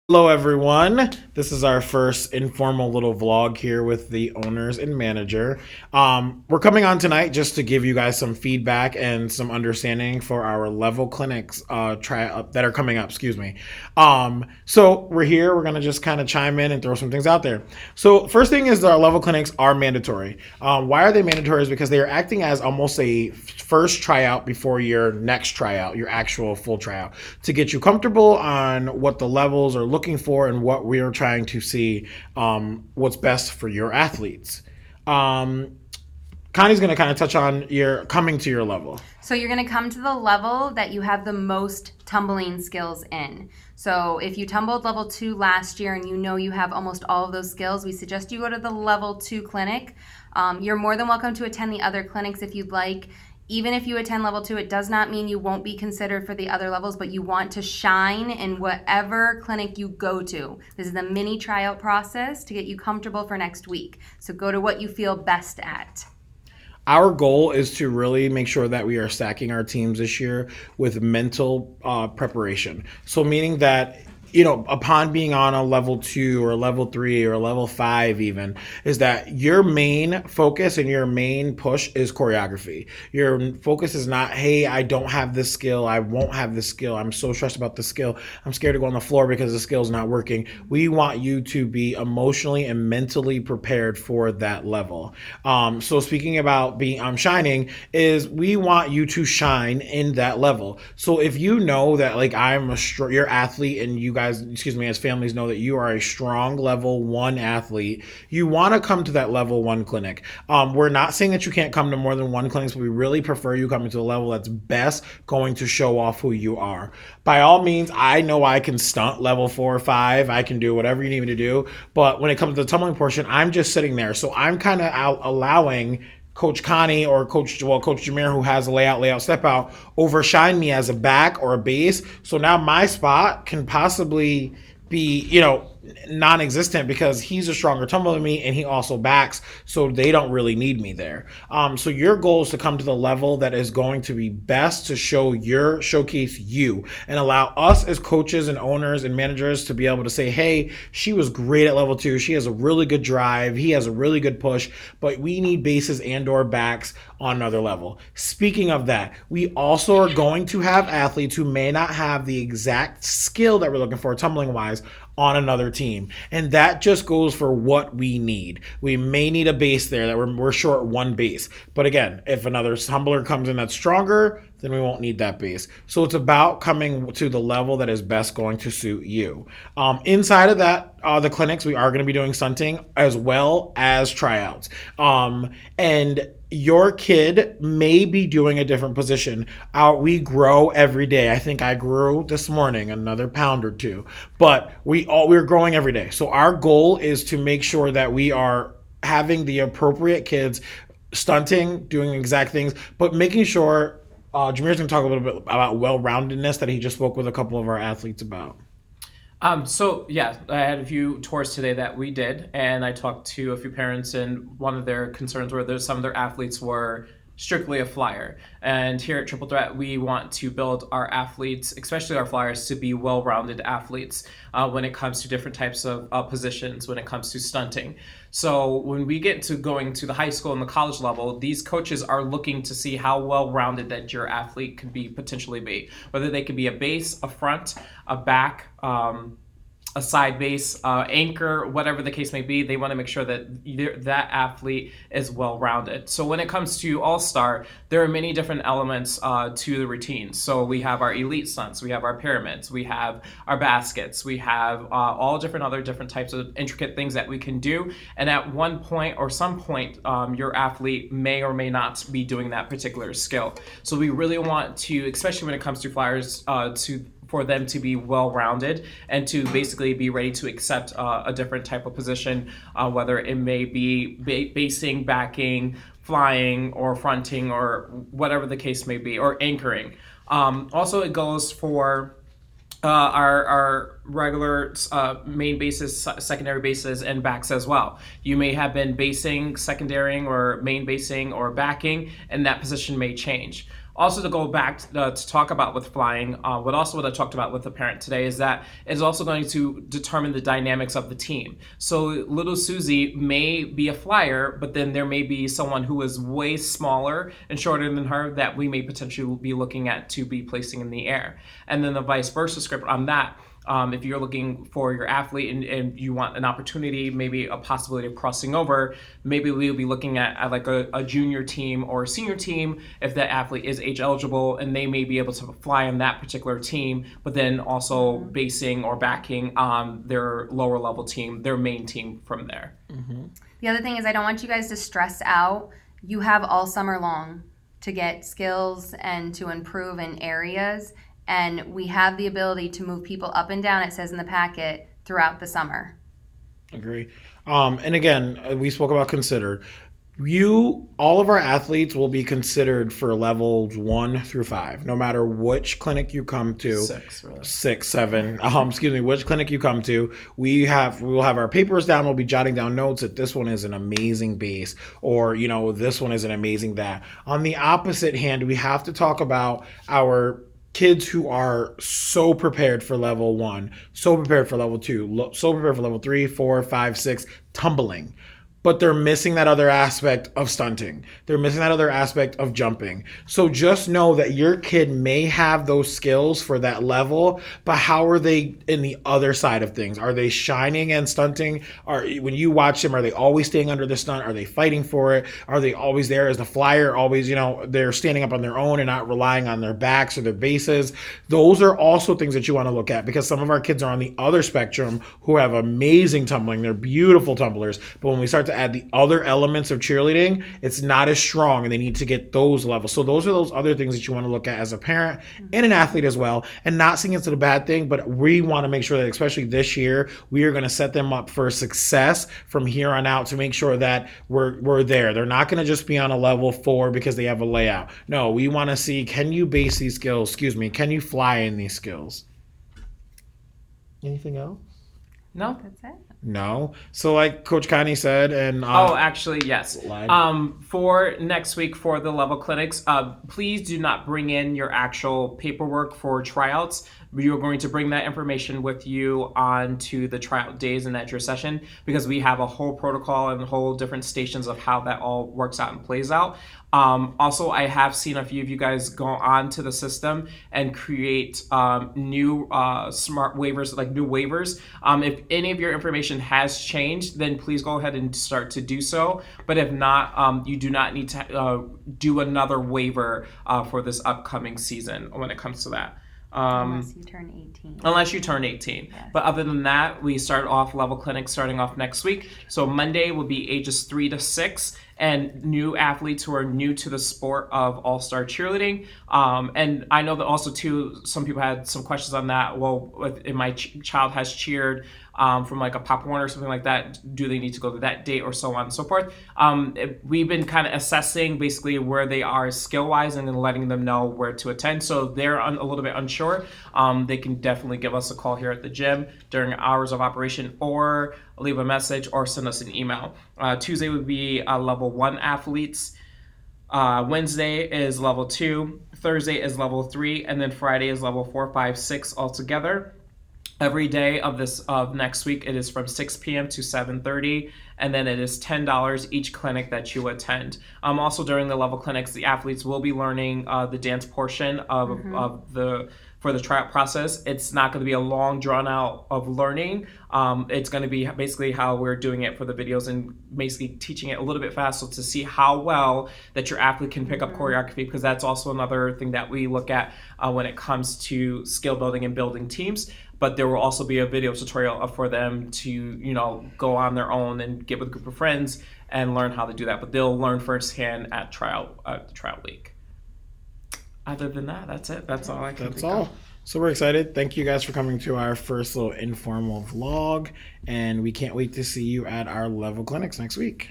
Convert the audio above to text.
Hello, everyone. This is our first informal little vlog here with the owners and manager. We're coming on tonight just to give you guys some feedback and some understanding for our level clinics that are coming up. Excuse me. So we're here. We're gonna just kind of chime in and throw some things out there. So first thing is our level clinics are mandatory. Why are they mandatory? Is because they are acting as almost a first tryout before your next tryout, your actual full tryout, to get you comfortable on what the levels are looking for and what we are trying to see, what's best for your athletes. Um, Connie's going to kind of touch on your coming to your level. So you're going to come to the level that you have the most tumbling skills in. So if you tumbled level 2 last year and you know you have almost all of those skills, we suggest you go to the level 2 clinic. You're more than welcome to attend the other clinics if you'd like. Even if you attend level 2, it does not mean you won't be considered for the other levels, but you want to shine in whatever clinic you go to. This is the mini tryout process to get you comfortable for next week. So go to what you feel best at. Our goal is to really make sure that we are stacking our teams this year with mental preparation. So, meaning that, upon being on a level 2 or level 3 or level 5, even, is that your main focus and your main push is choreography. Your focus is not, hey, I don't have this skill, I won't have this skill, I'm so stressed about the skill, I'm scared to go on the floor because the skill's not working. We want you to be emotionally and mentally prepared for that level. So, speaking about being shining, is we want you to shine in that level. So, if you know that, like, your athlete, and you guys, as families know that you are a strong level 1 athlete, you want to come to that level 1 clinic. We're not saying that you can't come to more than one clinic, but we really prefer you coming to the level that's best going to show off who you are. By all means, I know I can stunt level 4 or 5. I can do whatever you need me to do. But when it comes to the tumbling portion, I'm just sitting there. So I'm kind of allowing Coach Connie or Coach Jameer, who has a layout, step out, overshine me as a back or a base. So now my spot can possibly be, non-existent because he's a stronger tumbler than me and he also backs, so they don't really need me there. So your goal is to come to the level that is going to be best to showcase you and allow us as coaches and owners and managers to be able to say, hey, she was great at level 2, she has a really good drive, he has a really good push, but we need bases and or backs on another level. Speaking of that, we also are going to have athletes who may not have the exact skill that we're looking for tumbling wise on another team. And that just goes for what we need. We may need a base there that we're short one base. But again, if another tumbler comes in that's stronger, then we won't need that base. So it's about coming to the level that is best going to suit you. Inside of that, the clinics, we are going to be doing stunting as well as tryouts. And your kid may be doing a different position. We grow every day. I think I grew this morning another pound or two, but we're growing every day. So our goal is to make sure that we are having the appropriate kids stunting, doing exact things, but making sure. Jameer's going to talk a little bit about well-roundedness that he just spoke with a couple of our athletes about. I had a few tours today that we did, and I talked to a few parents, and one of their concerns were that some of their athletes were strictly a flyer. And here at Triple Threat, we want to build our athletes, especially our flyers, to be well-rounded athletes when it comes to different types of positions, when it comes to stunting. So when we get to going to the high school and the college level, these coaches are looking to see how well-rounded that your athlete could be potentially be, whether they could be a base, a front, a back, a side base, anchor, whatever the case may be. They want to make sure that that athlete is well-rounded. So when it comes to All-Star, there are many different elements to the routine. So we have our elite stunts, we have our pyramids, we have our baskets, we have all different types of intricate things that we can do. And at one point or some point, your athlete may or may not be doing that particular skill. So we really want to, especially when it comes to flyers, for them to be well-rounded and to basically be ready to accept a different type of position, whether it may be basing, backing, flying, or fronting, or whatever the case may be, or anchoring. Also, it goes for our regular main bases, secondary bases, and backs as well. You may have been basing, secondarying, or main basing, or backing, and that position may change. Also, to go back to talk about with flying, what I talked about with the parent today is that it's also going to determine the dynamics of the team. So little Susie may be a flyer, but then there may be someone who is way smaller and shorter than her that we may potentially be looking at to be placing in the air. And then the vice versa script on that. If you're looking for your athlete and you want an opportunity, maybe a possibility of crossing over, maybe we'll be looking at like a junior team or a senior team if that athlete is age eligible, and they may be able to fly on that particular team, but then also basing or backing their lower level team, their main team from there. The other thing is I don't want you guys to stress out. You have all summer long to get skills and to improve in areas. And we have the ability to move people up and down, it says in the packet, throughout the summer. Agree. And again, we spoke about considered. All of our athletes will be considered for levels 1 through 5, no matter which clinic you come to. 6, really. 6, 7. Which clinic you come to. We will have our papers down. We'll be jotting down notes that this one is an amazing base, or this one is an amazing that. On the opposite hand, we have to talk about our kids who are so prepared for level 1, so prepared for level 2, so prepared for level 3, 4, 5, 6, tumbling. But they're missing that other aspect of stunting. They're missing that other aspect of jumping. So just know that your kid may have those skills for that level, but how are they in the other side of things? Are they shining and stunting? When you watch them, are they always staying under the stunt? Are they fighting for it? Are they always there as the flyer? Always, they're standing up on their own and not relying on their backs or their bases. Those are also things that you want to look at, because some of our kids are on the other spectrum who have amazing tumbling. They're beautiful tumblers. But when we start to add the other elements of cheerleading, it's not as strong, and they need to get those levels. So those are those other things that you want to look at as a parent and an athlete as well, and not seeing it's a bad thing, but we want to make sure that, especially this year, we are going to set them up for success from here on out to make sure that we're there. They're not going to just be on a level 4 because they have a layout. No, we want to see, can you base these skills? Can you fly in these skills? Anything else? No. That's it. No. So like Coach Connie said, and actually, yes. For next week for the level clinics, please do not bring in your actual paperwork for tryouts. You're going to bring that information with you on to the tryout days and at your session, because we have a whole protocol and whole different stations of how that all works out and plays out. Also, I have seen a few of you guys go on to the system and create new smart waivers, like new waivers. If any of your information has changed, then please go ahead and start to do so. But if not, you do not need to do another waiver for this upcoming season when it comes to that. Unless you turn 18. Unless you turn 18. Yes. But other than that, we start off level clinics starting off next week. So Monday will be ages 3 to 6. And new athletes who are new to the sport of all-star cheerleading. And I know that also, too, some people had some questions on that. Well, if my child has cheered from like a Pop Warner or something like that, do they need to go to that date or so on and so forth? We've been kind of assessing basically where they are skill-wise and then letting them know where to attend. So they're a little bit unsure. They can definitely give us a call here at the gym during hours of operation, or leave a message or send us an email. Tuesday would be level 1 athletes. Wednesday is level 2. Thursday is level 3. And then Friday is level 4, 5, 6 altogether. Every day of next week, it is from 6 p.m. to 7:30, and then it is $10 each clinic that you attend. Also, during the level clinics, the athletes will be learning the dance portion for the tryout process. It's not going to be a long drawn out of learning. It's going to be basically how we're doing it for the videos, and basically teaching it a little bit faster to see how well that your athlete can pick up choreography, because that's also another thing that we look at when it comes to skill building and building teams. But there will also be a video tutorial for them to, go on their own and get with a group of friends and learn how to do that. But they'll learn firsthand at the tryout week. Other than that, that's it. That's all I can think of. So we're excited. Thank you guys for coming to our first little informal vlog, and we can't wait to see you at our level clinics next week.